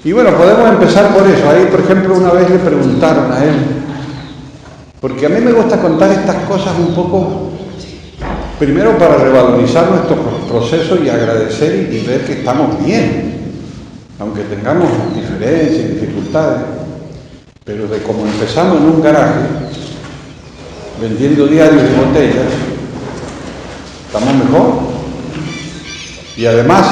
Y bueno, podemos empezar por eso. Ahí, por ejemplo, una vez le preguntaron a él, porque a mí me gusta contar estas cosas un poco, primero para revalorizar nuestro proceso y agradecer y ver que estamos bien, aunque tengamos diferencias y dificultades, pero de cómo empezamos en un garaje, vendiendo diarios y botellas, estamos mejor. Y además,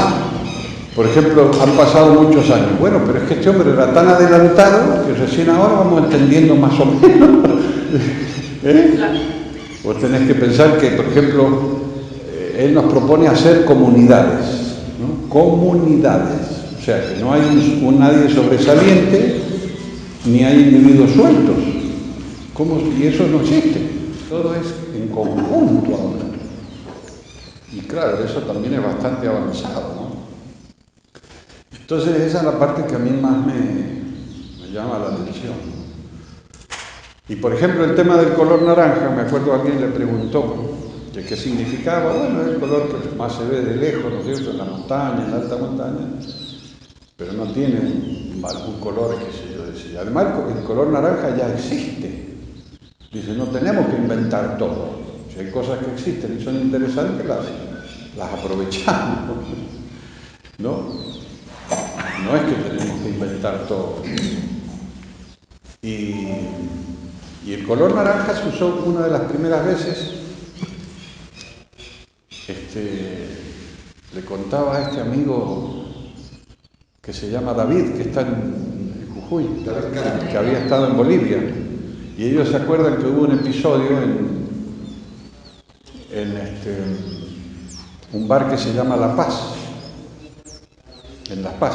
por ejemplo, han pasado muchos años. Bueno, pero es que este hombre era tan adelantado que recién ahora vamos entendiendo más o menos. Vos tenés que pensar que, por ejemplo, él nos propone hacer comunidades, ¿no? Comunidades. O sea, que no hay nadie sobresaliente, ni hay individuos sueltos. Y eso no existe. Todo es en conjunto ahora. Y claro, eso también es bastante avanzado, ¿no? Entonces esa es la parte que a mí más me llama la atención. Y por ejemplo el tema del color naranja, me acuerdo alguien le preguntó que qué significaba. Bueno, es el color que más se ve de lejos, ¿no es cierto?, en la montaña, en la alta montaña, pero no tiene un color, qué sé yo decía. Además el color naranja ya existe. Dice, no tenemos que inventar todo. Si hay cosas que existen y son interesantes, las aprovechamos, ¿no? No es que tenemos que inventar todo. Y el color naranja se usó una de las primeras veces. Le contaba a este amigo que se llama David, que está en Jujuy, que había estado en Bolivia. Y ellos se acuerdan que hubo un episodio en un bar que se llama La Paz, en La Paz.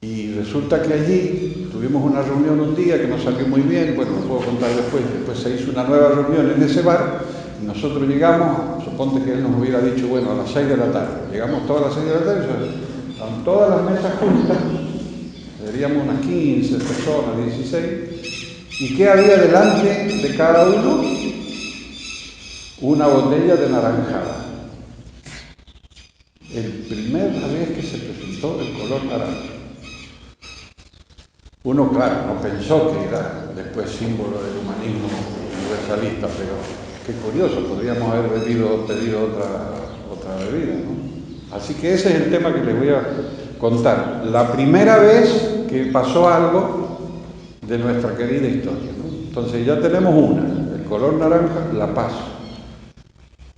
Y resulta que allí tuvimos una reunión un día que nos salió muy bien, bueno, lo puedo contar después se hizo una nueva reunión en ese bar, y nosotros llegamos, suponte que él nos hubiera dicho, bueno, a las 6 de la tarde, llegamos todas las 6 de la tarde, estaban todas las mesas juntas, seríamos unas 15 personas, 16, y ¿qué había delante de cada uno? Una botella de naranjada. Primera vez que se presentó el color naranja. Uno, claro, no pensó que era después símbolo del humanismo universalista, pero qué curioso, podríamos haber pedido otra bebida, ¿no? Así que ese es el tema que les voy a contar. La primera vez que pasó algo de nuestra querida historia, ¿no? Entonces ya tenemos una, el color naranja, La Paz,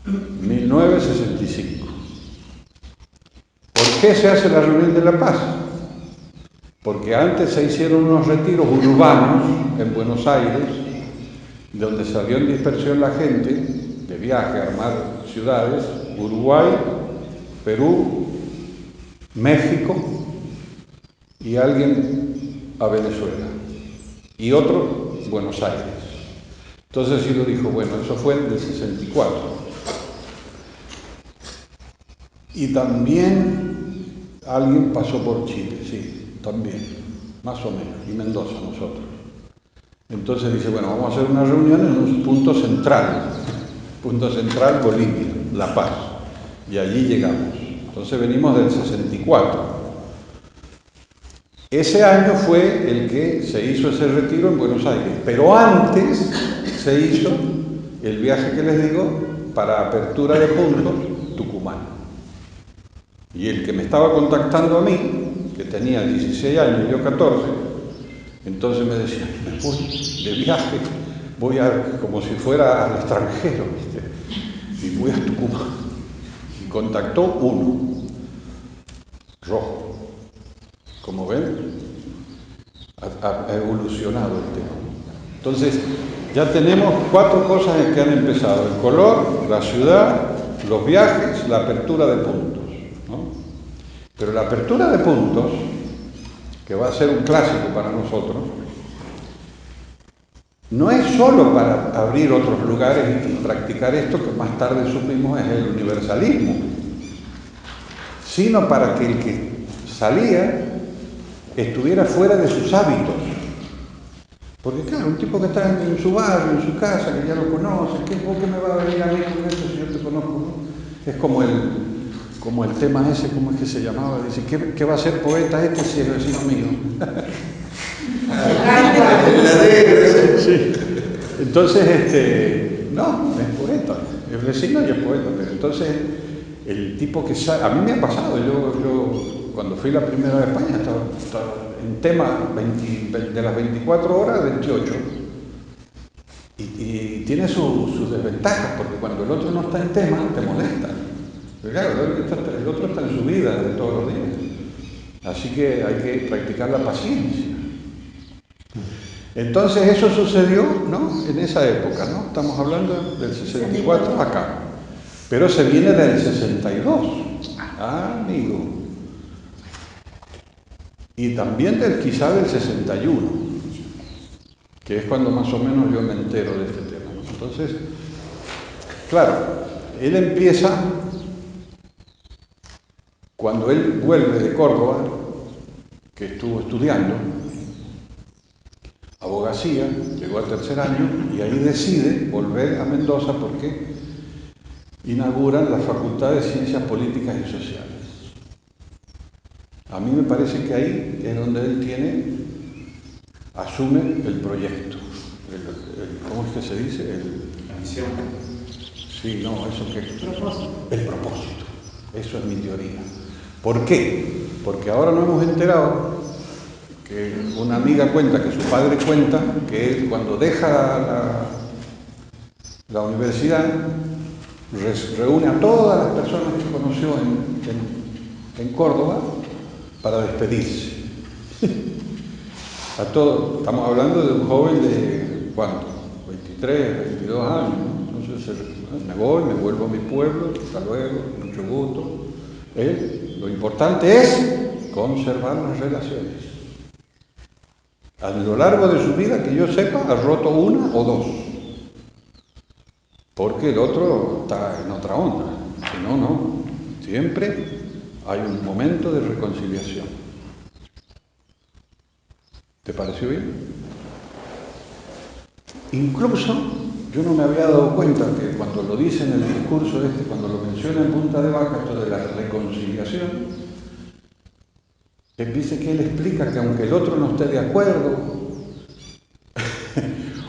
1965. ¿Por qué se hace la reunión de La Paz? Porque antes se hicieron unos retiros urbanos en Buenos Aires, donde salió en dispersión la gente de viaje a armar ciudades, Uruguay, Perú, México y alguien a Venezuela y otro Buenos Aires. Entonces sí lo dijo, bueno, eso fue en el 64. Y también alguien pasó por Chile, sí. También, más o menos, y Mendoza nosotros. Entonces dice, bueno, vamos a hacer una reunión en un punto central Bolivia, La Paz, y allí llegamos. Entonces venimos del 64. Ese año fue el que se hizo ese retiro en Buenos Aires, pero antes se hizo el viaje que les digo para apertura de puntos, Tucumán. Y el que me estaba contactando a mí, que tenía 16 años y yo 14, entonces me decía, me voy de viaje, voy como si fuera al extranjero, ¿viste? Y voy a Tucumán. Y contactó uno, rojo. Como ven, ha evolucionado el tema. Entonces, ya tenemos 4 cosas que han empezado: el color, la ciudad, los viajes, la apertura de puntos, ¿no? Pero la apertura de puntos, que va a ser un clásico para nosotros, no es solo para abrir otros lugares y practicar esto que más tarde supimos es el universalismo, sino para que el que salía estuviera fuera de sus hábitos. Porque claro, un tipo que está en su barrio, en su casa, que ya lo conoce, ¿por qué me va a venir a mí con esto si yo te conozco? Es como como el tema ese, ¿cómo es que se llamaba? Dice, ¿qué va a ser poeta este si es vecino mío? Sí. Entonces, no es poeta, es vecino y es poeta, pero entonces el tipo que sabe, a mí me ha pasado, yo cuando fui la primera vez a España estaba en tema de las 24 horas, 28, y tiene sus desventajas, porque cuando el otro no está en tema, te molesta. Pero claro, el otro está en su vida de todos los días. Así que hay que practicar la paciencia. Entonces eso sucedió, ¿no?, en esa época, ¿no? Estamos hablando del 64 acá. Pero se viene del 62, amigo. Y también quizá del 61, que es cuando más o menos yo me entero de este tema, ¿no? Entonces, claro, él empieza, cuando él vuelve de Córdoba, que estuvo estudiando abogacía, llegó al tercer año y ahí decide volver a Mendoza porque inauguran la Facultad de Ciencias Políticas y Sociales. A mí me parece que ahí es donde él asume el proyecto. ¿Cómo es que se dice? La misión. Sí, no, eso que... El propósito. Eso es mi teoría. ¿Por qué? Porque ahora nos hemos enterado que una amiga cuenta, que su padre cuenta, que él cuando deja la universidad reúne a todas las personas que conoció en Córdoba para despedirse. A todos, estamos hablando de un joven de, ¿cuánto? 23, 22 años, ¿no? Entonces me voy, me vuelvo a mi pueblo, hasta luego, mucho gusto. Lo importante es conservar las relaciones. A lo largo de su vida, que yo sepa, ha roto una o dos. Porque el otro está en otra onda. Si no, no. Siempre hay un momento de reconciliación. ¿Te pareció bien? Incluso, yo no me había dado cuenta que cuando lo dice en el discurso cuando lo menciona en Punta de Vaca, esto de la reconciliación, dice que él explica que aunque el otro no esté de acuerdo,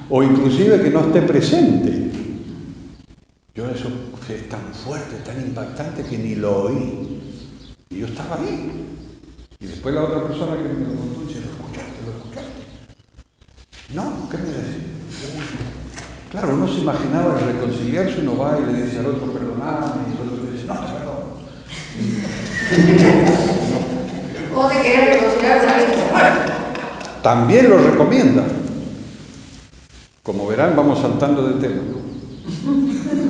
o inclusive que no esté presente, yo eso es tan fuerte, tan impactante que ni lo oí. Y yo estaba ahí. Y después la otra persona que me lo contó dice, ¿lo escuchaste? No, ¿qué me decís? Claro, uno se imaginaba el reconciliarse, uno va y le dice al otro, perdoname, y el otro le dice, no, te perdono. ¿O te querés reconciliar con alguien? También lo recomienda. Como verán, vamos saltando de tema.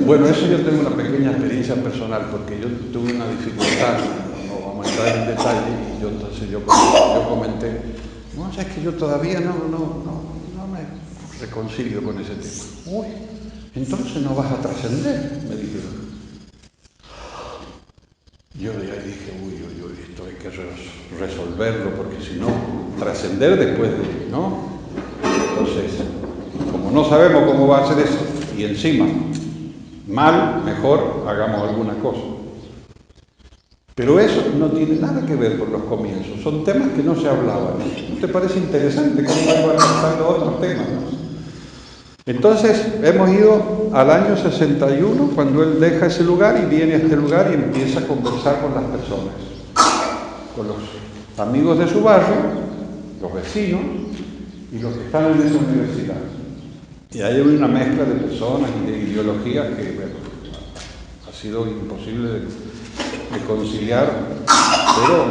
Bueno, eso yo tengo una pequeña experiencia personal, porque yo tuve una dificultad, no vamos a entrar en detalle, y entonces yo comenté, no, es que yo todavía no me reconcilio con ese tema. Uy, entonces no vas a trascender, me dijeron. Yo de ahí dije, uy, esto hay que resolverlo, porque si no, trascender después de, ¿no? Entonces, como no sabemos cómo va a ser eso, y encima, mal, mejor, hagamos alguna cosa. Pero eso no tiene nada que ver con los comienzos, son temas que no se hablaban. ¿No te parece interesante cómo iban pasando otros temas? Entonces, hemos ido al año 61, cuando él deja ese lugar y viene a este lugar y empieza a conversar con las personas, con los amigos de su barrio, los vecinos y los que están en esa universidad. Y ahí hay una mezcla de personas y de ideologías que, bueno, ha sido imposible de conciliar, pero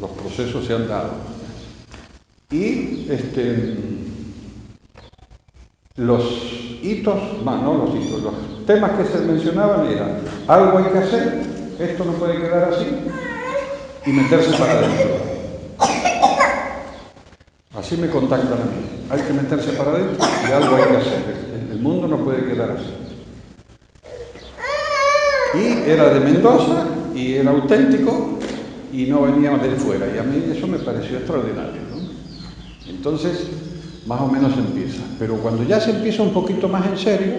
los procesos se han dado. Y los hitos, los temas que se mencionaban eran, algo hay que hacer, esto no puede quedar así, y meterse para adentro. Así me contactan a mí. Hay que meterse para adentro y algo hay que hacer. El mundo no puede quedar así. Y era de Mendoza, y era auténtico, y no venía de fuera. Y a mí eso me pareció extraordinario, ¿no? Entonces, más o menos empieza. Pero cuando ya se empieza un poquito más en serio,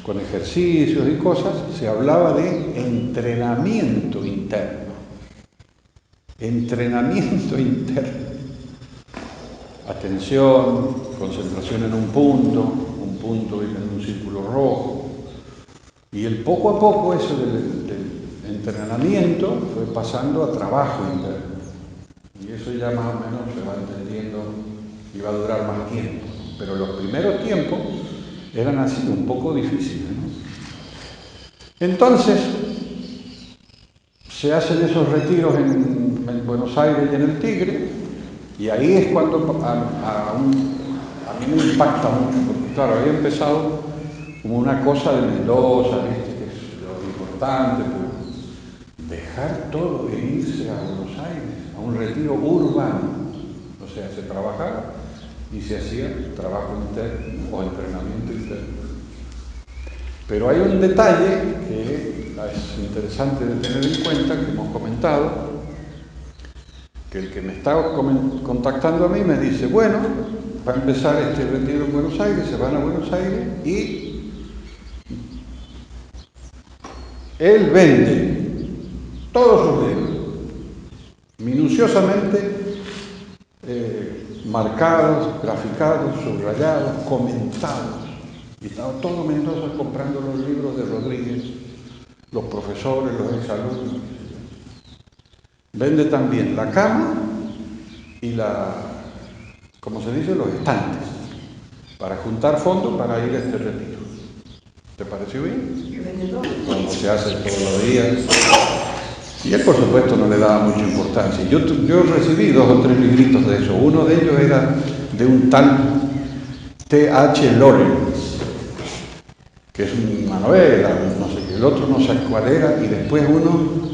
con ejercicios y cosas, se hablaba de entrenamiento interno. interno. Entrenamiento interno. Atención, concentración en un punto en un círculo rojo. Y el poco a poco eso del entrenamiento fue pasando a trabajo interno. Y eso ya más o menos se va entendiendo y va a durar más tiempo. Pero los primeros tiempos eran así, un poco difíciles, ¿no? Entonces, se hacen esos retiros en Buenos Aires y en el Tigre, y ahí es cuando a mí me impacta mucho, porque claro, había empezado como una cosa de Mendoza, ¿viste? Que es lo importante, pero dejar todo e irse a Buenos Aires, a un retiro urbano. O sea, se trabajaba y se hacía trabajo interno o entrenamiento interno. Pero hay un detalle que es interesante de tener en cuenta, que hemos comentado, que el que me está contactando a mí me dice, bueno, va a empezar este retiro en Buenos Aires, se van a Buenos Aires y él vende todos sus libros, minuciosamente marcados, graficados, subrayados, comentados. Y estaba todo Mendoza comprando los libros de Rodríguez, los profesores, los exalumnos. Vende también la cama y como se dice, los estantes, para juntar fondos para ir a este retiro. ¿Te pareció bien? Cuando se hace todos los días. Y él, por supuesto, no le daba mucha importancia. Yo recibí 2 o 3 libritos de eso. Uno de ellos era de un tal T.H. Lawrence, que es una novela, no sé qué. El otro no sé cuál era, y después uno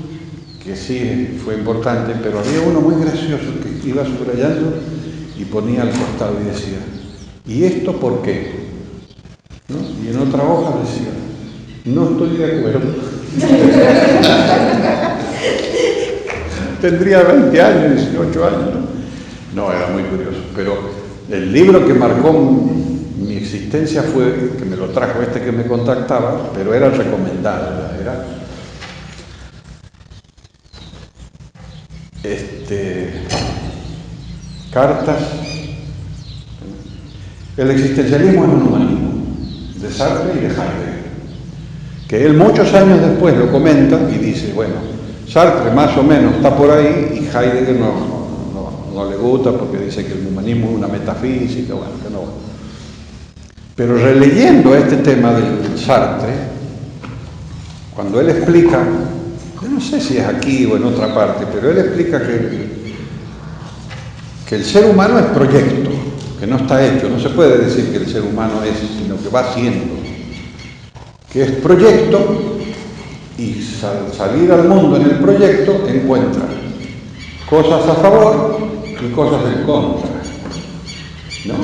que sí fue importante, pero había uno muy gracioso que iba subrayando y ponía al costado y decía, ¿y esto por qué? ¿No? Y en otra hoja decía, no estoy de acuerdo. Tendría 20 años, 18 años, ¿no? No, era muy curioso. Pero el libro que marcó mi existencia fue, que me lo trajo este que me contactaba, pero era recomendado, era Cartas. El existencialismo es un humanismo, de Sartre y de Heidegger, que él muchos años después lo comenta y dice, bueno, Sartre más o menos está por ahí y Heidegger no le gusta porque dice que el humanismo es una metafísica, bueno, que no. Pero releyendo este tema del Sartre, cuando él explica, yo no sé si es aquí o en otra parte, pero él explica que el ser humano es proyecto, que no está hecho, no se puede decir que el ser humano es, sino que va siendo, que es proyecto. Y salir al mundo en el proyecto encuentra cosas a favor y cosas en contra, ¿no?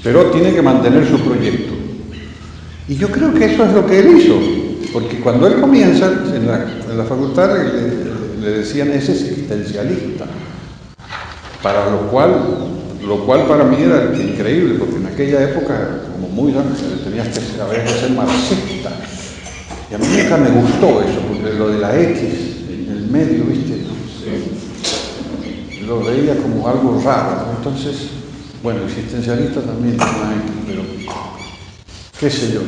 Pero tiene que mantener su proyecto. Y yo creo que eso es lo que él hizo, porque cuando él comienza en la facultad le decían es existencialista, para lo cual para mí era increíble, porque en aquella época, como muy tenías que saber ser marxista. Y a mí nunca me gustó eso, porque lo de la X en el medio, ¿viste? Lo veía como algo raro, ¿no? Entonces, bueno, existencialista también, pero qué sé yo.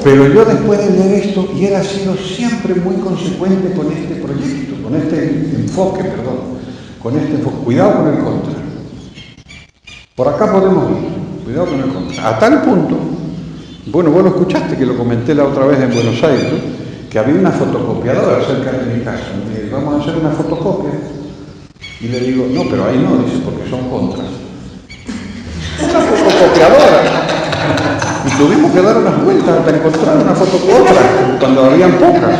Pero yo después de leer esto, y él ha sido siempre muy consecuente con este proyecto, con este enfoque, cuidado con el contra. Por acá podemos ir, cuidado con el contra. A tal punto, bueno, vos lo escuchaste que lo comenté la otra vez en Buenos Aires, ¿no? Que había una fotocopiadora cerca de mi casa. Me dice, vamos a hacer una fotocopia. Y le digo, no, pero ahí no, dice, porque son contras. Una fotocopiadora. Y tuvimos que dar unas vueltas hasta encontrar una fotocopiadora, cuando habían pocas.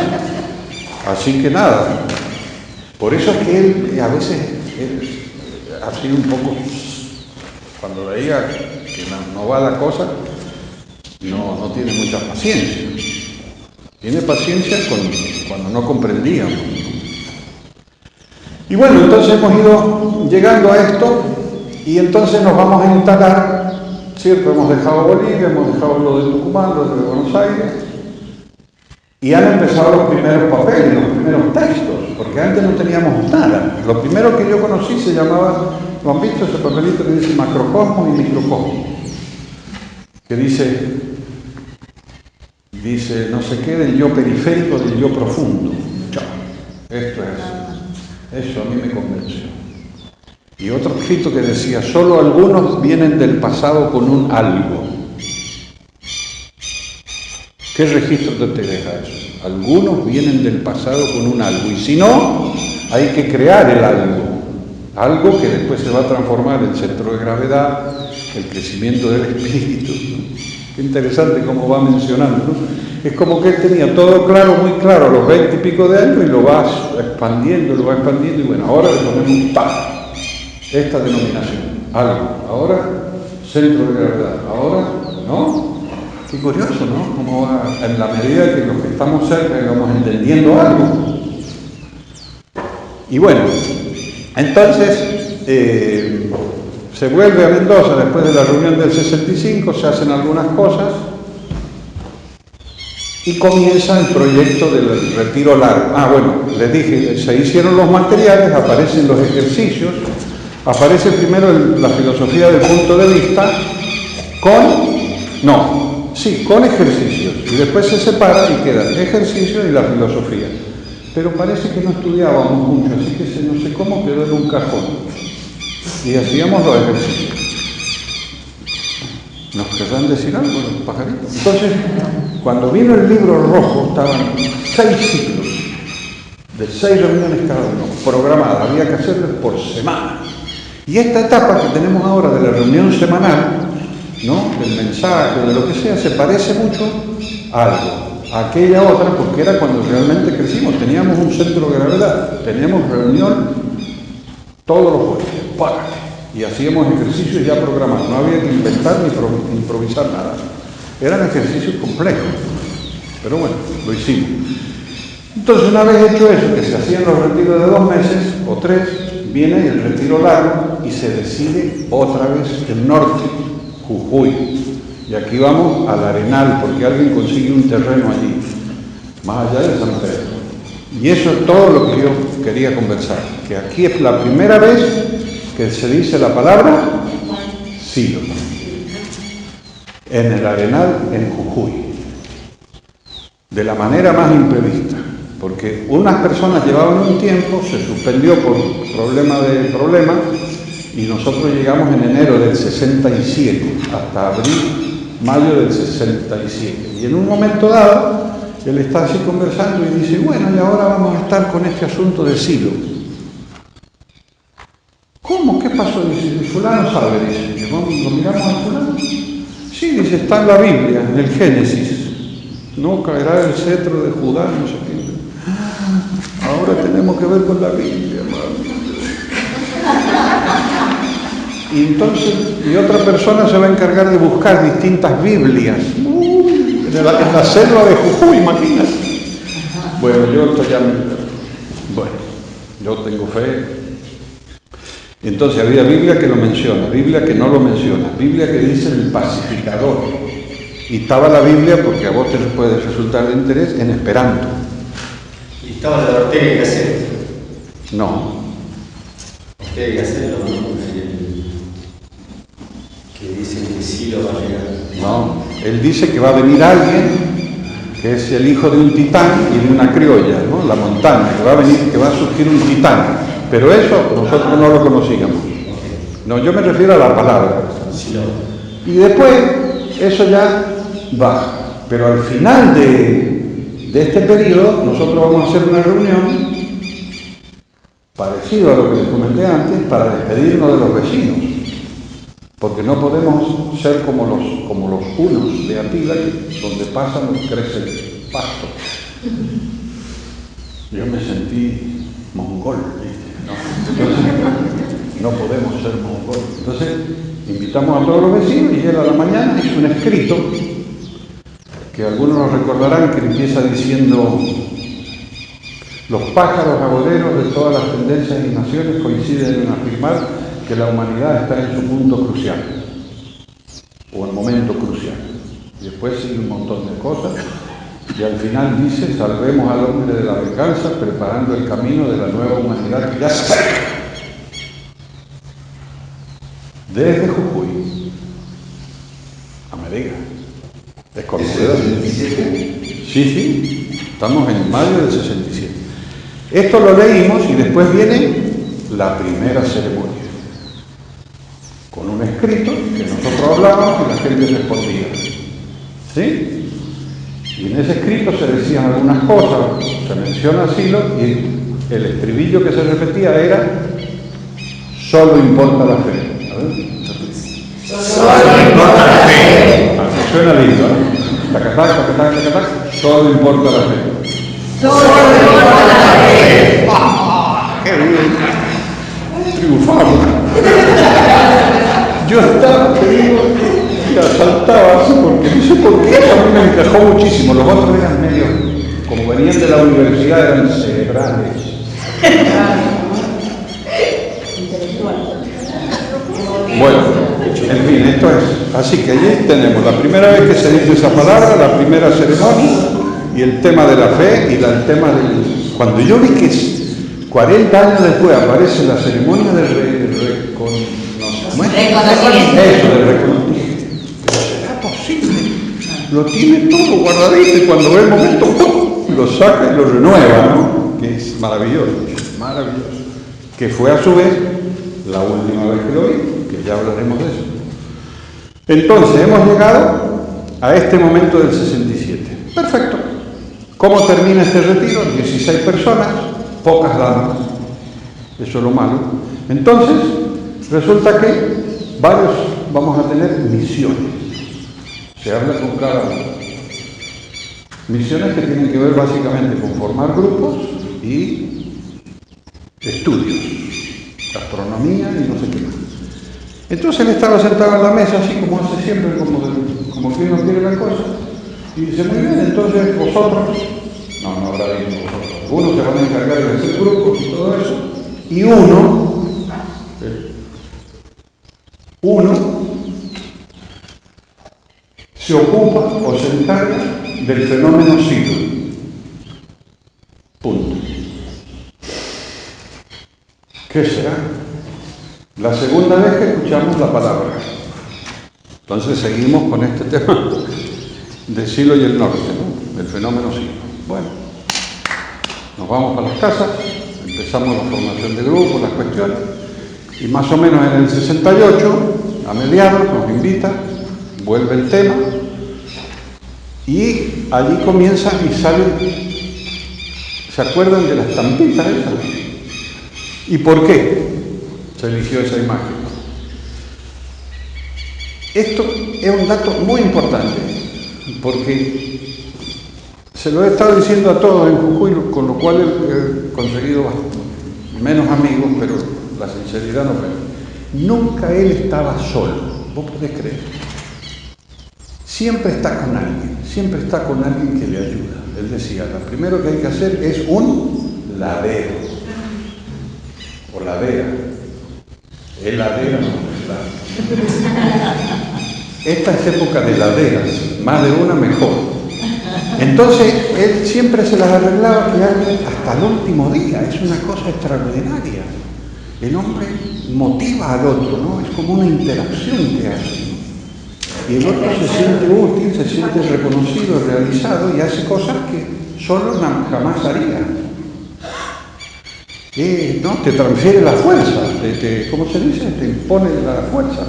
Así que nada. Por eso es que él a veces ha sido un poco, cuando veía que no va la cosa, no tiene mucha paciencia. Tiene paciencia cuando no comprendíamos. Y bueno, entonces hemos ido llegando a esto y entonces nos vamos a instalar, ¿cierto? Hemos dejado Bolivia, hemos dejado lo de Tucumán, lo de Buenos Aires, Y han empezado los primeros papeles, los primeros textos, porque antes no teníamos nada. Lo primero que yo conocí se llamaba, ¿lo han visto ese papelito que dice macrocosmos y microcosmos? Que dice no sé qué del yo periférico, del yo profundo. Chao. Esto es, eso a mí me convenció. Y otro escrito que decía, solo algunos vienen del pasado con un algo. ¿Qué registro te deja eso? Algunos vienen del pasado con un algo, y si no, hay que crear el algo que después se va a transformar en centro de gravedad, el crecimiento del espíritu. Qué interesante cómo va mencionando, ¿no? Es como que él tenía todo claro, muy claro, a los 20 y pico de años, y lo va expandiendo, y bueno, ahora le ponemos esta denominación, algo, ahora centro de gravedad, ahora, ¿no? Qué curioso, ¿no? Cómo va, en la medida que los que estamos cerca vamos entendiendo algo. Y bueno, entonces se vuelve a Mendoza después de la reunión del 65, se hacen algunas cosas y comienza el proyecto del retiro largo. Bueno, les dije, se hicieron los materiales, aparecen los ejercicios, aparece primero la filosofía del punto de vista con ejercicios, y después se separa y queda el ejercicio y la filosofía. Pero parece que no estudiábamos mucho, así que no sé cómo quedó en un cajón. Y hacíamos los ejercicios. ¿Nos querrán decir algo los pajaritos? Entonces, cuando vino el libro rojo, estaban 6 ciclos, de 6 reuniones cada uno, programadas, había que hacerlas por semana. Y esta etapa que tenemos ahora de la reunión semanal, ¿no?, del mensaje, de lo que sea, se parece mucho a algo, a aquella otra, porque era cuando realmente crecimos, teníamos un centro de gravedad, teníamos reunión todos los jueves, y hacíamos ejercicios ya programados, no había que inventar ni improvisar nada, eran ejercicios complejos, pero bueno, lo hicimos. Entonces, una vez hecho eso, que se hacían los retiros de 2 meses o 3, viene el retiro largo y se decide otra vez el norte, Jujuy. Y aquí vamos al Arenal, porque alguien consigue un terreno allí, más allá de San Pedro. Y eso es todo lo que yo quería conversar, que aquí es la primera vez que se dice la palabra silo, en el Arenal, en Jujuy, de la manera más imprevista, porque unas personas llevaban un tiempo, se suspendió por problema, y nosotros llegamos en enero del 67, hasta mayo del 67. Y en un momento dado, él está así conversando y dice, bueno, y ahora vamos a estar con este asunto de silo. ¿Cómo? ¿Qué pasó? Dice, fulano sabe, dice, ¿lo miramos a fulano? Sí, dice, está en la Biblia, en el Génesis. No caerá el cetro de Judá, no sé qué. Ahora tenemos que ver con la Biblia, hermano. Y entonces, otra persona se va a encargar de buscar distintas Biblias. En la selva de Jujuy, imagínate. Bueno, yo tengo fe. Entonces había Biblia que lo menciona, Biblia que no lo menciona, Biblia que dice el pacificador. Y estaba la Biblia, porque a vos te puede resultar de interés, en esperanto. ¿Y estaba la de Ortega y Gasset? No. Ortega y Gasset, ¿no? Que dicen que sí lo va a llegar. No, él dice que va a venir alguien que es el hijo de un titán y de una criolla, ¿no? La montaña, que va a surgir un titán. Pero eso nosotros no lo conocíamos. No, yo me refiero a la palabra. Y después, eso ya va. Pero al final de este periodo, nosotros vamos a hacer una reunión parecido a lo que les comenté antes, para despedirnos de los vecinos. Porque no podemos ser como los hunos de Atila, donde pasan y crece el pasto. Yo me sentí mongol, ¿viste? No podemos ser mongol. Entonces, invitamos a todos los vecinos y él a la mañana hizo un escrito, que algunos nos recordarán, que empieza diciendo: los pájaros agoreros de todas las tendencias y naciones coinciden en afirmar que la humanidad está en su punto crucial, o en momento crucial. Y después sigue un montón de cosas, Y al final dice, salvemos al hombre de la venganza, preparando el camino de la nueva humanidad que ya se acerca. Desde Jujuy a Medellín. Es conmovedor. Sí, estamos en mayo del 67. Esto lo leímos y después viene la primera ceremonia, con un escrito que nosotros hablábamos y la gente respondía. ¿Sí? Y en ese escrito se decían algunas cosas, se menciona Silo, y el estribillo que se repetía era: solo importa la fe. A ver. Solo importa la fe. Suena lindo, ¿eh? Tacatac, tacatac, tacatac, solo importa la fe. Solo importa la fe. ¡Qué bien! Triunfamos. Yo estaba, te digo, que asaltaba así, porque no sé por qué, a mí me encajó muchísimo. Los otros eran medio, como venían de la universidad, eran cerebrales. Bueno, en fin, esto es. Así que allí tenemos la primera vez que se dice esa palabra, la primera ceremonia, y el tema de la fe, y el tema del... Cuando yo vi que 40 años después aparece la ceremonia del reconocimiento. Eso, del reconocimiento. ¿Será posible? Lo tiene todo guardadito y cuando ve el momento, ¡pum!, lo saca y lo renueva, ¿no? Que es maravilloso, maravilloso. Que fue a su vez la última vez que lo vi, que ya hablaremos de eso. Entonces, hemos llegado a este momento del 67. Perfecto. ¿Cómo termina este retiro? 16 personas, pocas damas. Eso es lo malo. Entonces, resulta que varios vamos a tener misiones. Se habla con cada uno. Misiones que tienen que ver básicamente con formar grupos y estudios, astronomía y no sé qué más. Entonces él estaba sentado en la mesa, así como hace siempre, como que uno quiere la cosa, y dice: muy bien, entonces vosotros, no habrá dicho vosotros, algunos se van a encargar de hacer grupos y todo eso, y uno se ocupa o se encarga del fenómeno Silo. Punto. ¿Qué será? La segunda vez que escuchamos la palabra. Entonces seguimos con este tema de Silo y el norte, ¿no? Del fenómeno Silo. Bueno, nos vamos a las casas, empezamos la formación de grupos, las cuestiones, y más o menos en el 68, a mediados, nos invita, vuelve el tema, y allí comienza y sale. ¿Se acuerdan de las estampitas esas? ¿Y por qué se eligió esa imagen? Esto es un dato muy importante, porque se lo he estado diciendo a todos en Jujuy, con lo cual he conseguido menos amigos, pero la sinceridad no fue. Nunca él estaba solo, vos podés creer. Siempre está con alguien que le ayuda. Él decía, lo primero que hay que hacer es un ladero, o ladera. El ladera no, esta es época de laderas, más de una mejor. Entonces, él siempre se las arreglaba que alguien hasta el último día. Es una cosa extraordinaria. El hombre motiva al otro, ¿no? Es como una interacción que hace, ¿no? Y el otro se siente útil, se siente reconocido, realizado y hace cosas que solo jamás haría. ¿No? Te transfiere la fuerza, ¿cómo se dice? Te impone la fuerza.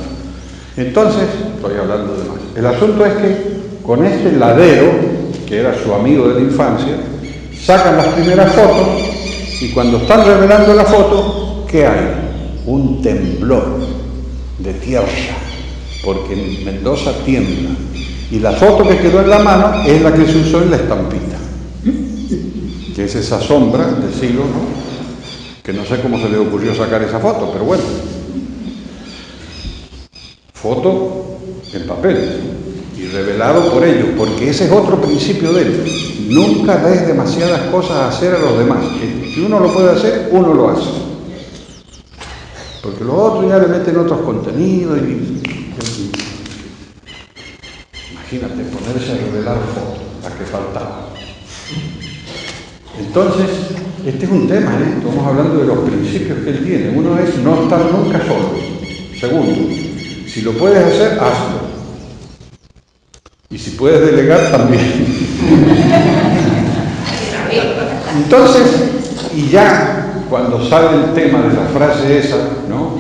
Entonces, estoy hablando de más. El asunto es que con este ladero, que era su amigo de la infancia, sacan las primeras fotos y cuando están revelando la foto, ¿qué hay? Un temblor de tierra, porque en Mendoza tiembla. Y la foto que quedó en la mano es la que se usó en la estampita, que es esa sombra de Silo, ¿no? Que no sé cómo se le ocurrió sacar esa foto, pero bueno. Foto en papel y revelado por ellos, porque ese es otro principio de él. Nunca des demasiadas cosas a hacer a los demás. Si uno lo puede hacer, uno lo hace. Porque los otros ya le meten otros contenidos imagínate ponerse a revelar fotos, la que faltaba. Entonces, este es un tema, ¿eh? Estamos hablando de los principios que él tiene. Uno es no estar nunca solo. Segundo, si lo puedes hacer, hazlo. Y si puedes delegar, también. Entonces, y ya cuando sale el tema de la frase esa, ¿no?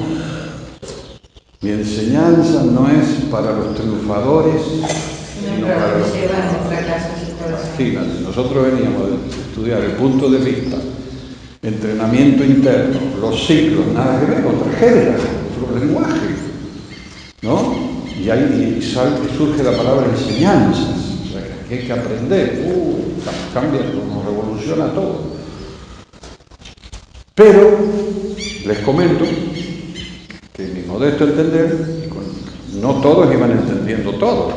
Mi enseñanza no es para los triunfadores, sino para los que Fíjate, nosotros veníamos de estudiar el punto de vista, entrenamiento interno, los ciclos, nada que ver, otra jerga, otro lenguaje, ¿no? Y ahí surge la palabra enseñanzas, o sea, que hay que aprender, cambia, nos revoluciona todo. Pero les comento que mi modesto entender, no todos iban entendiendo todo,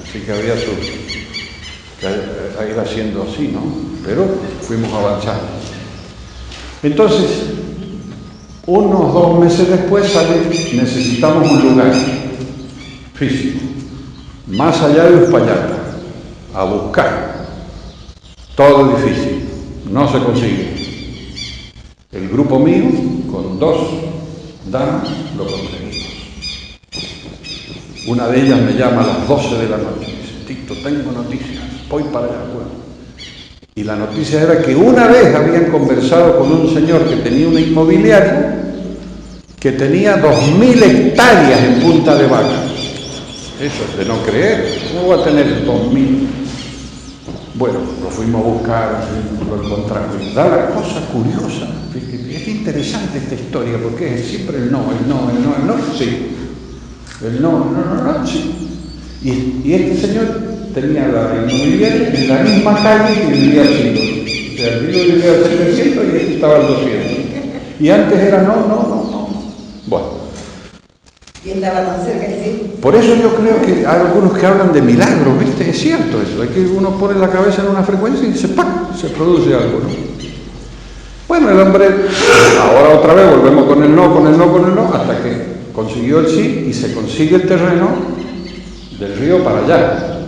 así que había que ir haciendo así, ¿no? Pero fuimos avanzando. Entonces, unos 2 meses después sale, necesitamos un lugar físico, más allá de Uspallata, a buscar. Todo difícil, no se consigue. El grupo mío, con 2 damas, lo conseguimos. Una de ellas me llama a las 12 de la noche y dice, Tito, tengo noticias, voy para allá. Bueno. Y la noticia era que una vez habían conversado con un señor que tenía una inmobiliaria que tenía 2.000 hectáreas en Punta de Vaca. Eso es de no creer. ¿Cómo va a tener 2.000? Bueno, lo fuimos a buscar, lo encontramos. Y da la cosa curiosa. Es interesante esta historia porque es siempre el no, sí. El no, sí. Y este señor tenía la inmobiliaria en la misma calle que vivía el Tito. O sea, el Tito vivía al 700 y este estaba al 200. Y antes era no. Bueno. ¿Y estaba tan cerca que sí? Por eso yo creo que hay algunos que hablan de milagros, ¿viste? Es cierto eso. Es que uno pone la cabeza en una frecuencia y dice, ¡pac!, se produce algo, ¿no? Bueno, el hombre, ahora otra vez volvemos con el no, hasta que consiguió el sí y se consigue el terreno del río para allá,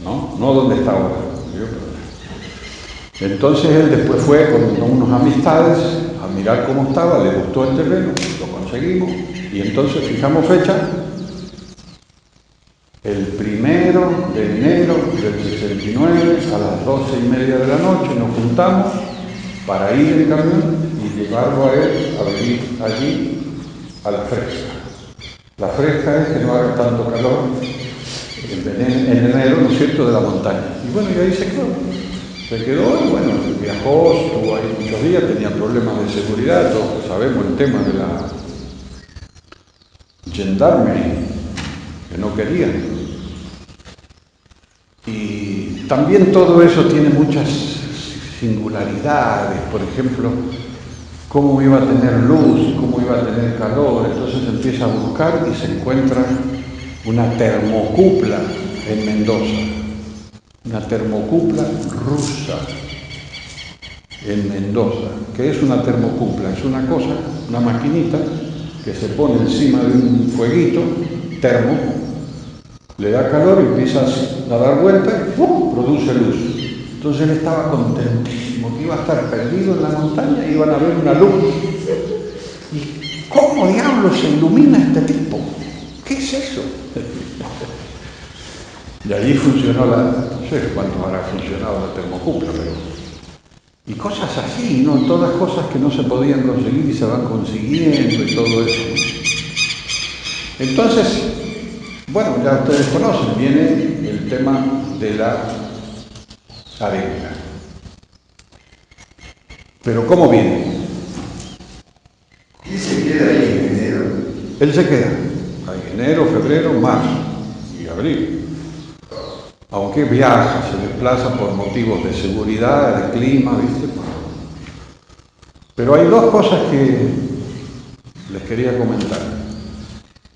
no donde está ahora, el río para allá. Entonces él después fue con unas amistades a mirar cómo estaba, le gustó el terreno, lo conseguimos y entonces fijamos fecha, el 1 de enero del 69 a las 12:30 de la noche nos juntamos para ir en camión y llevarlo a él a vivir allí a la fresca. La fresca es que no haga tanto calor en enero, ¿no es cierto?, de la montaña. Y bueno, y ahí se quedó y bueno, viajó, estuvo ahí muchos días, tenía problemas de seguridad, todos sabemos el tema de la gendarmería, que no querían. Y también todo eso tiene muchas singularidades, por ejemplo, cómo iba a tener luz, cómo iba a tener calor. Entonces empieza a buscar y se encuentra una termocupla en Mendoza, una termocupla rusa en Mendoza. ¿Qué es una termocupla? Es una cosa, una maquinita que se pone encima de un fueguito termo, le da calor y empieza a dar vuelta y ¡pum!, produce luz. Entonces él estaba contentísimo, que iba a estar perdido en la montaña y iban a ver una luz. ¿Y cómo diablos se ilumina este tipo? ¿Qué es eso? Y allí funcionó no sé cuánto habrá funcionado la termocupla, pero... Y cosas así, ¿no? Todas cosas que no se podían conseguir y se van consiguiendo y todo eso, ¿no? Entonces, bueno, ya ustedes conocen, viene el tema de la arenga. Pero ¿cómo viene? ¿Y se queda ahí en enero? Él se queda. Hay enero, febrero, marzo y abril. Aunque viaja, se desplaza por motivos de seguridad, de clima, ¿viste? Pero hay 2 cosas que les quería comentar.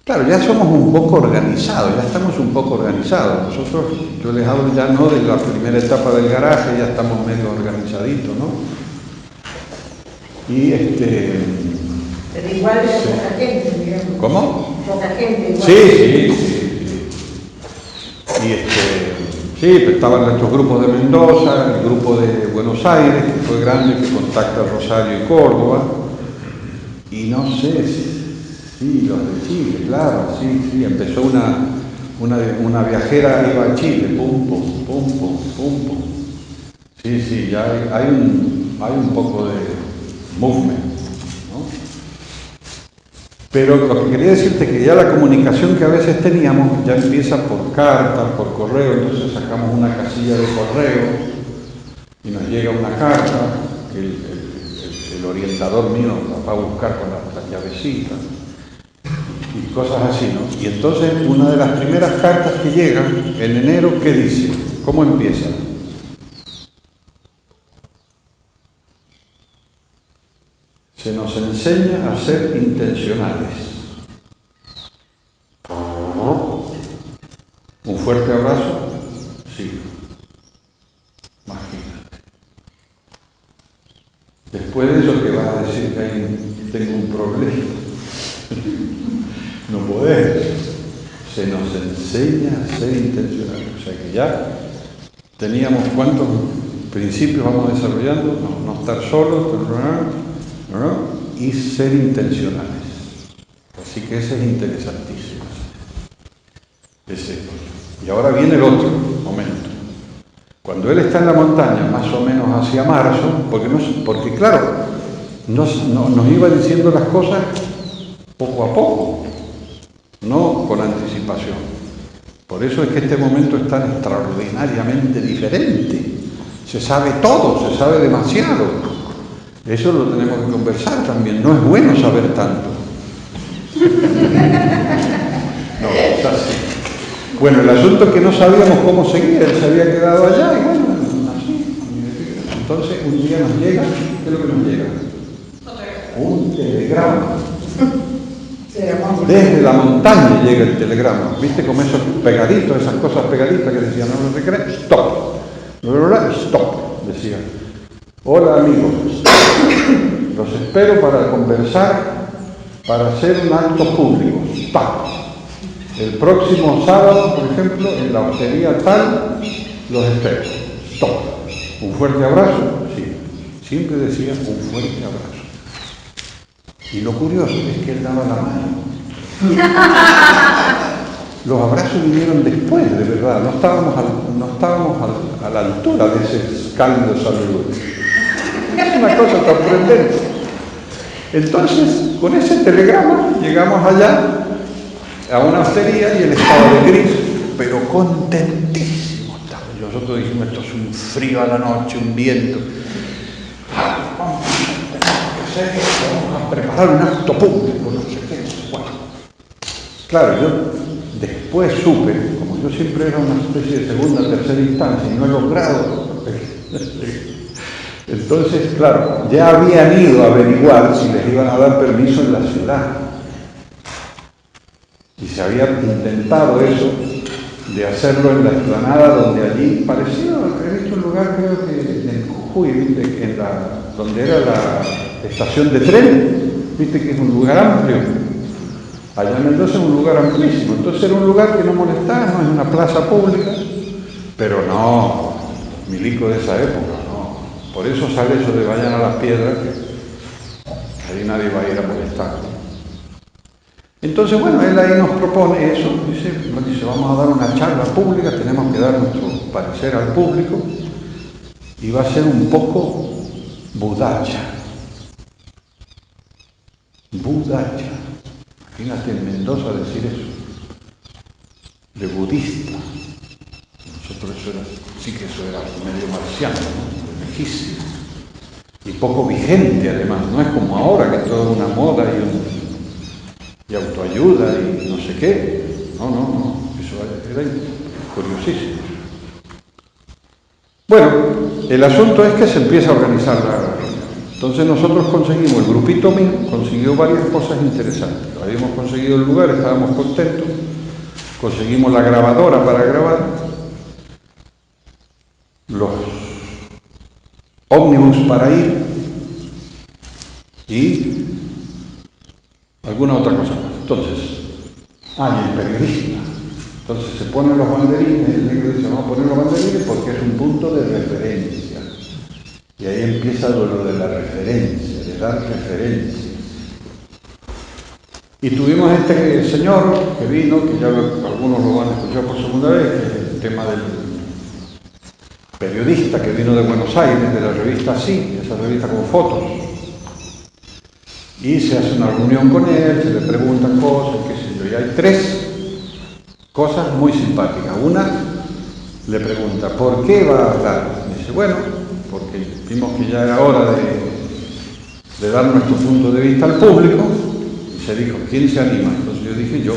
Claro, ya somos un poco organizados, ya estamos un poco organizados. Nosotros, yo les hablo ya no de la primera etapa del garaje, ya estamos medio organizaditos, ¿no? Y Pero igual era poca gente, digamos. ¿Cómo? Poca gente igual. Sí. Y Sí, pero estaban nuestros grupos de Mendoza, el grupo de Buenos Aires, que fue grande, que contacta Rosario y Córdoba, y no sé, sí, los de Chile, claro, sí, empezó una viajera, iba a Chile, pum, pum, pum, pum, pum, pum. Sí, ya hay un poco de movement, ¿no? Pero lo que quería decirte es que ya la comunicación que a veces teníamos ya empieza por carta, por correo, entonces sacamos una casilla de correo y nos llega una carta que el orientador mío la va a buscar con las llavecitas y cosas así, ¿no? Y entonces una de las primeras cartas que llegan en enero, ¿qué dice? ¿Cómo empieza? Se nos enseña a ser intencionales. Un fuerte abrazo, sí. Imagínate. Después de eso que vas a decir que tengo un problema. No podés. Se nos enseña a ser intencionales. O sea que ya teníamos cuántos principios vamos desarrollando, no estar solos, ¿no? Y ser intencionales. Así que ese es interesantísimo. Y ahora viene el otro momento. Cuando él está en la montaña, más o menos hacia marzo, porque claro, nos iba diciendo las cosas poco a poco, no con anticipación. Por eso es que este momento es tan extraordinariamente diferente. Se sabe todo, se sabe demasiado. Eso lo tenemos que conversar también. No es bueno saber tanto. No, es así. Bueno, el asunto es que no sabíamos cómo seguir. Él se había quedado allá y bueno, así. Entonces un día nos llega, ¿qué es lo que nos llega? Un telegrama. Desde la montaña llega el telegrama. ¿Viste como esos pegaditos, esas cosas pegaditas que decían, no sé qué? Stop. Stop, decía. Hola amigos, los espero para conversar, para hacer un acto público. Stop. El próximo sábado, por ejemplo, en la hostería tal, los espero. Stop. Un fuerte abrazo. Sí. Siempre decía un fuerte abrazo. Y lo curioso es que él daba la mano. Los abrazos vinieron después, de verdad. No estábamos a la altura de ese cálido saludo. Es una cosa sorprendente. Entonces, con ese telegrama llegamos allá a una hostería y él estaba de gris, pero contentísimo estaba. Nosotros dijimos, esto es un frío a la noche, un viento. Vamos a preparar un acto público, no sé qué. Bueno, claro, yo después supe, como yo siempre era una especie de segunda, tercera instancia y no he logrado. Entonces, claro, ya habían ido a averiguar si les iban a dar permiso en la ciudad. Y se había intentado eso, de hacerlo en la explanada, donde allí parecía, he visto un lugar, creo que en Jujuy, ¿viste? Donde era la estación de tren, viste que es un lugar amplio. Allá en Mendoza es un lugar amplísimo. Entonces era un lugar que no molestaba, no es una plaza pública, pero no, milico de esa época, no. Por eso sale eso de vayan a las piedras, que ahí nadie va a ir a molestar. Entonces, bueno, él ahí nos propone eso, dice, vamos a dar una charla pública, tenemos que dar nuestro parecer al público, y va a ser un poco budacha. Budacha. Imagínate en Mendoza decir eso, de budista. Nosotros sí que eso era medio marciano, ¿no? Lejísimo. Y poco vigente además, no es como ahora que todo es una moda y autoayuda y no sé qué. No, eso era curiosísimo. Bueno, el asunto es que se empieza a organizar la... Entonces nosotros conseguimos, el grupito mío consiguió varias cosas interesantes. Habíamos conseguido el lugar, estábamos contentos, conseguimos la grabadora para grabar, los ómnibus para ir y alguna otra cosa más. Entonces, y el periodista. Entonces se ponen los banderines, el negro dice, vamos a poner los banderines porque es un punto de referencia. Y ahí empieza lo de la referencia, de dar referencia. Y tuvimos este señor que vino, que ya algunos lo van a escuchar por segunda vez, que es el tema del periodista que vino de Buenos Aires, de la revista Sí, esa revista con fotos. Y se hace una reunión con él, se le preguntan cosas, qué sé yo, y hay 3 cosas muy simpáticas. Una, le pregunta, ¿por qué va a hablar? Dice, bueno, porque vimos que ya era hora de dar nuestro punto de vista al público. Y se dijo, ¿quién se anima? Entonces yo dije, yo.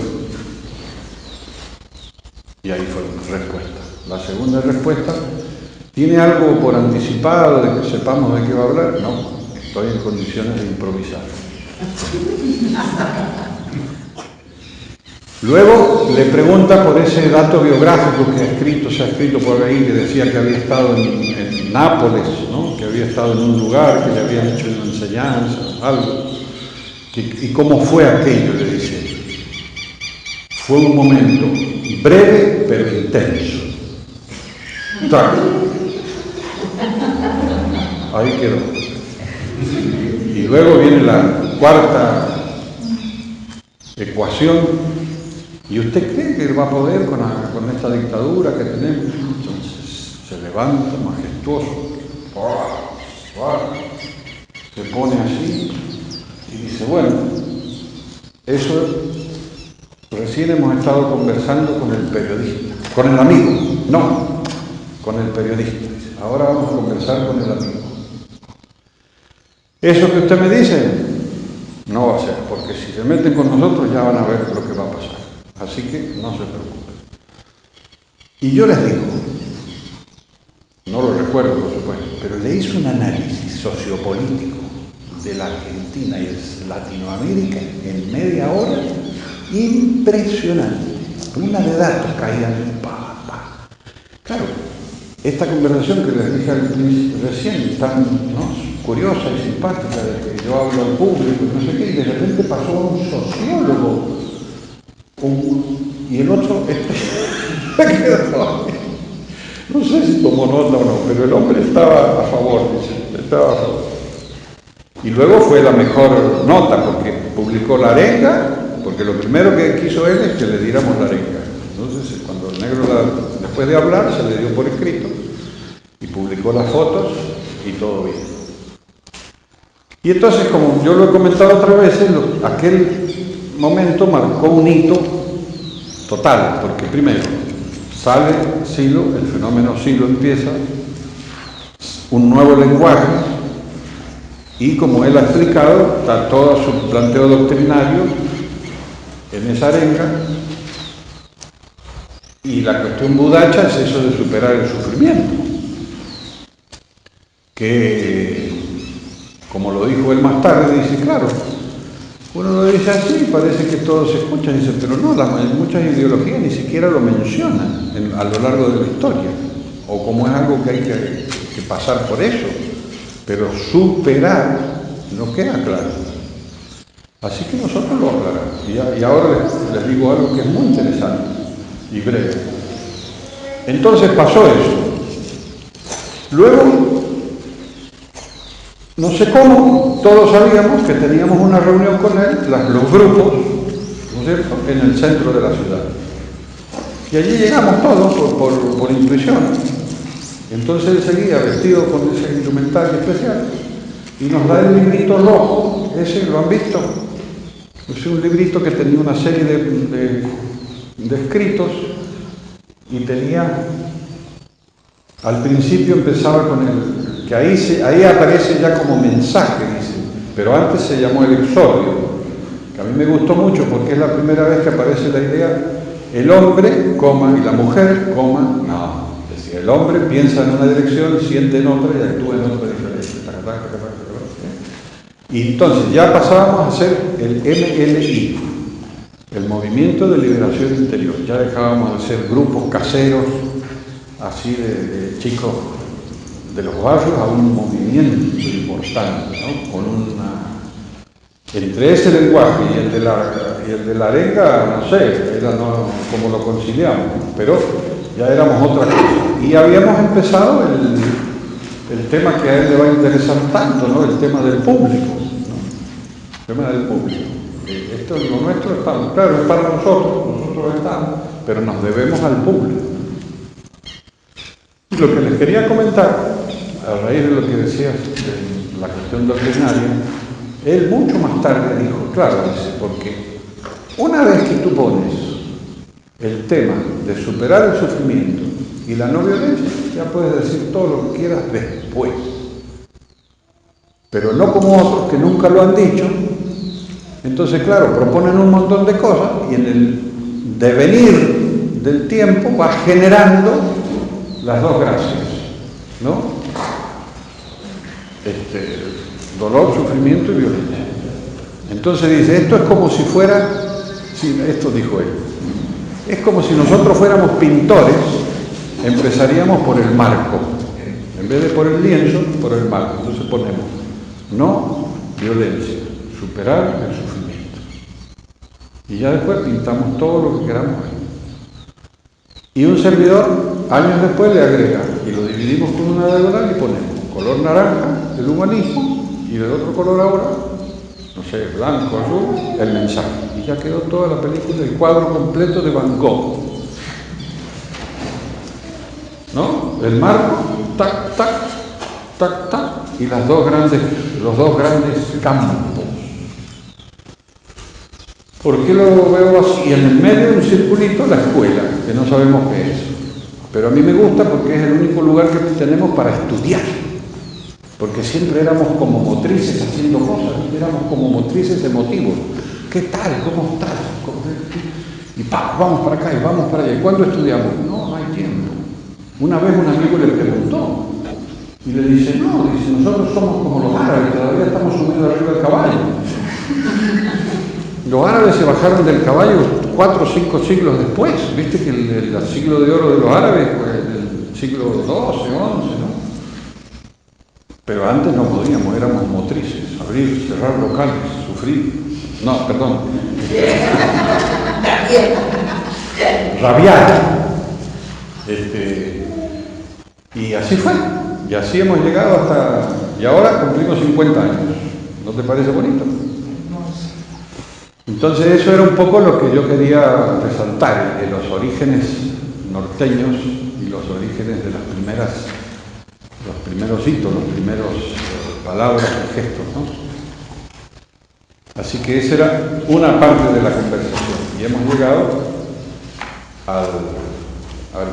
Y ahí fue la respuesta. La segunda respuesta, ¿tiene algo por anticipado de que sepamos de qué va a hablar? No, estoy en condiciones de improvisar. Luego le pregunta por ese dato biográfico que se ha escrito por ahí, que decía que había estado en Nápoles, ¿no? Que había estado en un lugar, que le habían hecho una enseñanza, algo. ¿Y cómo fue aquello? Le dice. Fue un momento breve pero intenso. ¡Tac! Ahí quedó. Y luego viene la cuarta ecuación. ¿Y usted cree que va a poder con esta dictadura que tenemos? Entonces se levanta majestuoso, se pone así y dice, bueno, eso recién hemos estado conversando con el periodista, con el amigo, no, con el periodista. Ahora vamos a conversar con el amigo. Eso que usted me dice, no va a ser, porque si se meten con nosotros ya van a ver lo que va a pasar. Así que no se preocupen. Y yo les digo, no lo recuerdo por supuesto, pero le hice un análisis sociopolítico de la Argentina y de Latinoamérica en media hora impresionante. Una de datos caían pa. Claro, esta conversación que les dije recién, tan curiosa y simpática, de que yo hablo al público y no sé qué, y de repente pasó a un sociólogo. Y el otro, no sé si tomó nota o no, pero el hombre estaba a favor, dice, estaba a favor. Y luego fue la mejor nota, porque publicó la arenga, porque lo primero que quiso él es que le diéramos la arenga. Entonces, cuando el negro, después de hablar, se le dio por escrito, y publicó las fotos, y todo bien. Y entonces, como yo lo he comentado otras veces, aquel momento marcó un hito total, porque primero sale Silo, el fenómeno Silo empieza, un nuevo lenguaje, y como él ha explicado, está todo su planteo doctrinario en esa arenga, y la cuestión budacha es eso de superar el sufrimiento, que, como lo dijo él más tarde, dice, claro, uno lo dice así, parece que todos se escuchan, dice, pero no, muchas ideologías ni siquiera lo mencionan a lo largo de la historia, o como es algo que hay que pasar por eso, pero superar no queda claro. Así que nosotros lo aclaramos. Y ahora les digo algo que es muy interesante y breve. Entonces pasó eso. Luego, no sé cómo, todos sabíamos que teníamos una reunión con él, los grupos, ¿no es cierto?, en el centro de la ciudad. Y allí llegamos todos por intuición. Entonces él seguía vestido con ese indumentario especial y nos da el librito rojo, ese, ¿lo han visto? Es un librito que tenía una serie de escritos y tenía, al principio empezaba con que ahí aparece ya como mensaje, dice, pero antes se llamó el exordio, que a mí me gustó mucho porque es la primera vez que aparece la idea, el hombre, coma, y la mujer, coma, no, decía, el hombre piensa en una dirección, siente en otra y actúa en otra diferente. Y entonces ya pasábamos a hacer el MLI, el Movimiento de Liberación Interior, ya dejábamos de ser grupos caseros, así de chicos de los barrios, a un movimiento importante, ¿no? Con Entre ese lenguaje y el de la arenga, no sé, era como lo conciliamos, pero ya éramos otra cosa. Y habíamos empezado el tema que a él le va a interesar tanto, ¿no? El tema del público, ¿no? El tema del público. Esto es lo nuestro, estamos, claro, es para nosotros estamos, pero nos debemos al público. Y lo que les quería comentar, a raíz de lo que decías de la cuestión doctrinaria, él mucho más tarde dijo, claro, dice, porque una vez que tú pones el tema de superar el sufrimiento y la no violencia, ya puedes decir todo lo que quieras después. Pero no como otros que nunca lo han dicho. Entonces, claro, proponen un montón de cosas y en el devenir del tiempo va generando las dos gracias, ¿no? Dolor, sufrimiento y violencia. Entonces dice, esto es como si fuera, sí, esto dijo él, es como si nosotros fuéramos pintores, empezaríamos por el marco, en vez de por el lienzo, por el marco. Entonces ponemos, no violencia, superar el sufrimiento. Y ya después pintamos todo lo que queramos ahí. Y un servidor, años después, le agrega, y lo dividimos con una diagonal y ponemos color naranja, el humanismo, y del otro color ahora, no sé, blanco, azul, el mensaje. Y ya quedó toda la película, el cuadro completo de Van Gogh. ¿No? El marco, tac, tac, tac, tac, y los dos grandes campos. ¿Por qué lo veo así? Y en el medio un circulito, la escuela, que no sabemos qué es. Pero a mí me gusta porque es el único lugar que tenemos para estudiar. Porque siempre éramos como motrices haciendo cosas, éramos como motrices emotivos. ¿Qué tal? ¿Cómo estás? Y vamos para acá y vamos para allá. ¿Y cuándo estudiamos? No hay tiempo. Una vez un amigo le preguntó y le dice, no, dice, nosotros somos como los árabes, todavía estamos subidos arriba del caballo. Los árabes se bajaron del caballo 4 o 5 siglos después. Viste que el siglo de oro de los árabes fue el siglo XII, XI, ¿no? Pero antes no podíamos, éramos motrices, abrir, cerrar locales, sufrir. No, perdón. Rabiar. Y así fue. Y así hemos llegado hasta... Y ahora cumplimos 50 años. ¿No te parece bonito? Entonces eso era un poco lo que yo quería resaltar, de los orígenes norteños y los orígenes de los primeros hitos, los primeros palabras y gestos, ¿no? Así que esa era una parte de la conversación. Y hemos llegado al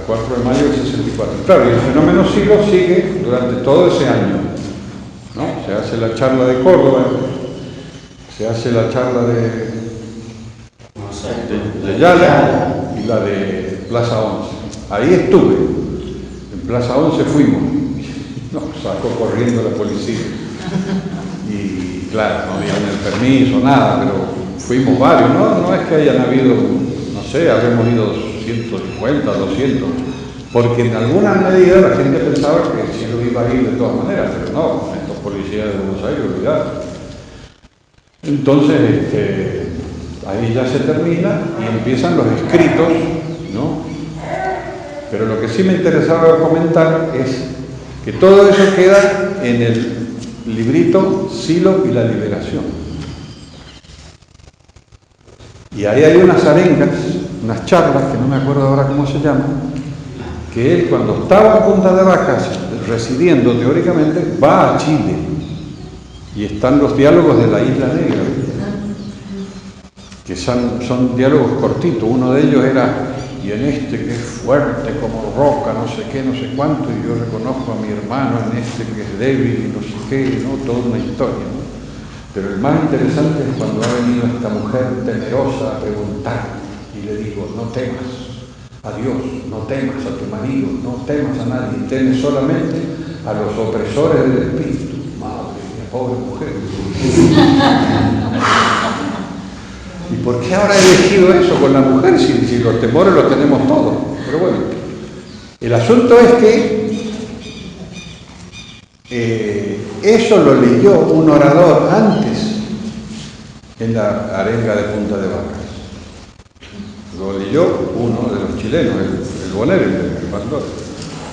4 de mayo del 64. Claro, y el fenómeno Silo sigue durante todo ese año, ¿no? Se hace la charla de Córdoba, se hace la charla de Yala y la de Plaza 11. Ahí estuve. En Plaza 11 fuimos. Nos sacó corriendo la policía. Y claro, no había el permiso, nada, pero fuimos varios, ¿no? No es que hayan habido, no sé, habremos ido 150, 200, porque en alguna medida la gente pensaba que sí lo iba a ir de todas maneras, pero no, estos policías de Buenos Aires, olvidar. Entonces, ahí ya se termina y empiezan los escritos, ¿no? Pero lo que sí me interesaba comentar es que todo eso queda en el librito Silo y la Liberación. Y ahí hay unas arengas, unas charlas, que no me acuerdo ahora cómo se llaman, que él cuando estaba en Punta de Vacas, residiendo teóricamente, va a Chile. Y están los diálogos de la Isla Negra, que son diálogos cortitos. Uno de ellos era, y en este que es fuerte como roca, no sé qué, no sé cuánto, y yo reconozco a mi hermano en este que es débil y no sé qué, ¿no? Toda una historia, ¿no? Pero el más interesante es cuando ha venido esta mujer temerosa a preguntar, y le digo, no temas a Dios, no temas a tu marido, no temas a nadie, temes solamente a los opresores del espíritu. Madre mía, pobre mujer. ¿Y por qué habrá elegido eso con la mujer si los temores los tenemos todos? Pero bueno, el asunto es que eso lo leyó un orador antes en la arenga de Punta de Vacas. Lo leyó uno de los chilenos, el Bonero, el pastor,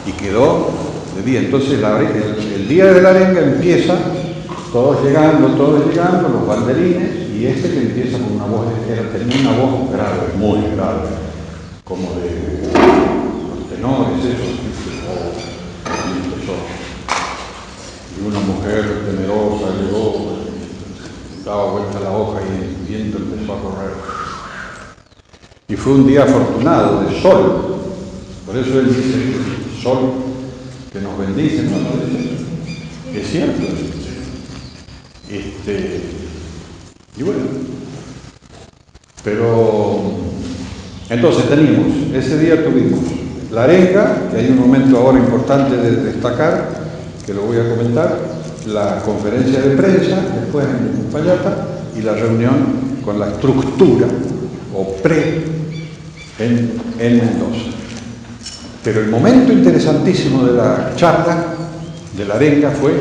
y quedó de día. Entonces el día de la arenga empieza, todos llegando, los banderines, y este que empieza con una voz, tenía una voz grave, muy grave, como de los tenores, eso, y empezó. Y una mujer temerosa llegó, daba vuelta la hoja y el viento empezó a correr. Y fue un día afortunado, de sol. Por eso él dice, sol que nos bendice, ¿no? Es cierto. Y bueno, pero entonces ese día tuvimos la arenga, que hay un momento ahora importante de destacar, que lo voy a comentar, la conferencia de prensa, después en Uspallata, y la reunión con la estructura, o en Mendoza. Pero el momento interesantísimo de la charla, de la arenga, fue,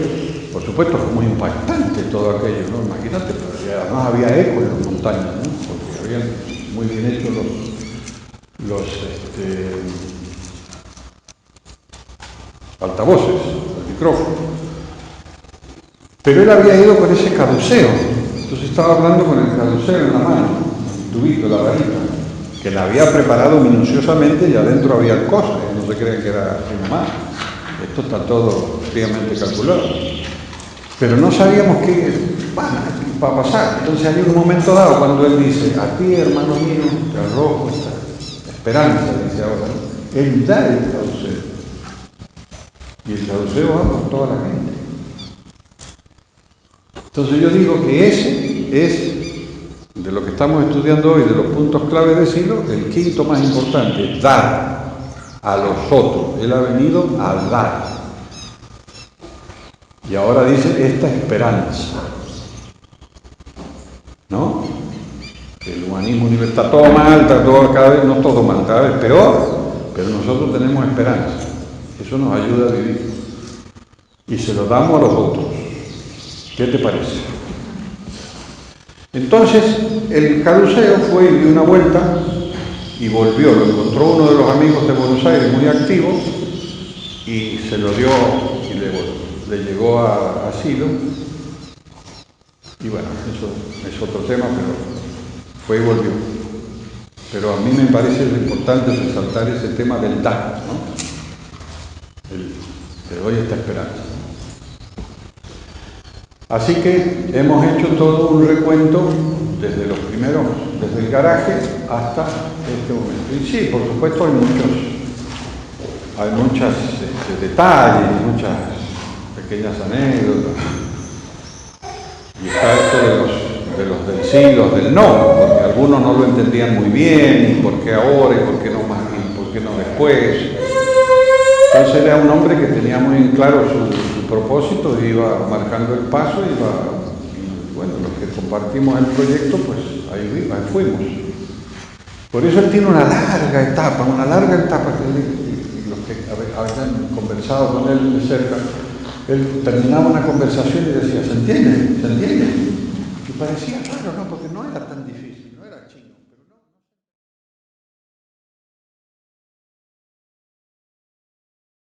por supuesto, fue muy impactante todo aquello, ¿no? Imagínate, pero además había eco en las montañas, ¿no? Porque habían muy bien hecho los altavoces, el micrófono. Pero él había ido con ese caduceo, entonces estaba hablando con el caduceo en la mano, el tubito, la varita, que la había preparado minuciosamente y adentro había cosas, no se crean que era así nomás. Esto está todo fríamente calculado. Pero no sabíamos qué va a pasar. Entonces hay un momento dado cuando él dice, a ti, hermano mío, te arrojo esta esperanza, dice ahora, ¿no? Él da el caduceo. Y el caduceo va por toda la gente. Entonces yo digo que ese es, de lo que estamos estudiando hoy, de los puntos clave del siglo, el quinto más importante, dar a los otros. Él ha venido a dar. Y ahora dice esta esperanza, ¿no? El humanismo universal está todo mal, está todo cada vez, no todo mal, cada vez peor, pero nosotros tenemos esperanza. Eso nos ayuda a vivir. Y se lo damos a los otros. ¿Qué te parece? Entonces, el caduceo fue y dio una vuelta y volvió. Lo encontró uno de los amigos de Buenos Aires muy activo y se lo dio y le llegó a asilo. Y bueno, eso es otro tema, pero fue y volvió. Pero a mí me parece importante resaltar ese tema del dar, ¿no? Te doy esta esperanza. Así que hemos hecho todo un recuento desde los primeros, desde el garaje hasta este momento. Y sí, por supuesto hay muchos detalles, muchas pequeñas anécdotas. Y está esto de los del sí, los del no, porque algunos no lo entendían muy bien, y por qué ahora, y por qué no más, y por qué no después. Entonces era un hombre que tenía muy en claro su propósito, y iba marcando el paso, y bueno, los que compartimos el proyecto, pues ahí fuimos. Por eso él tiene una larga etapa que los que habían conversado con él de cerca, él terminaba una conversación y decía, ¿se entiende? ¿Se entiende? Y parecía raro, ¿no? Porque no era tan difícil.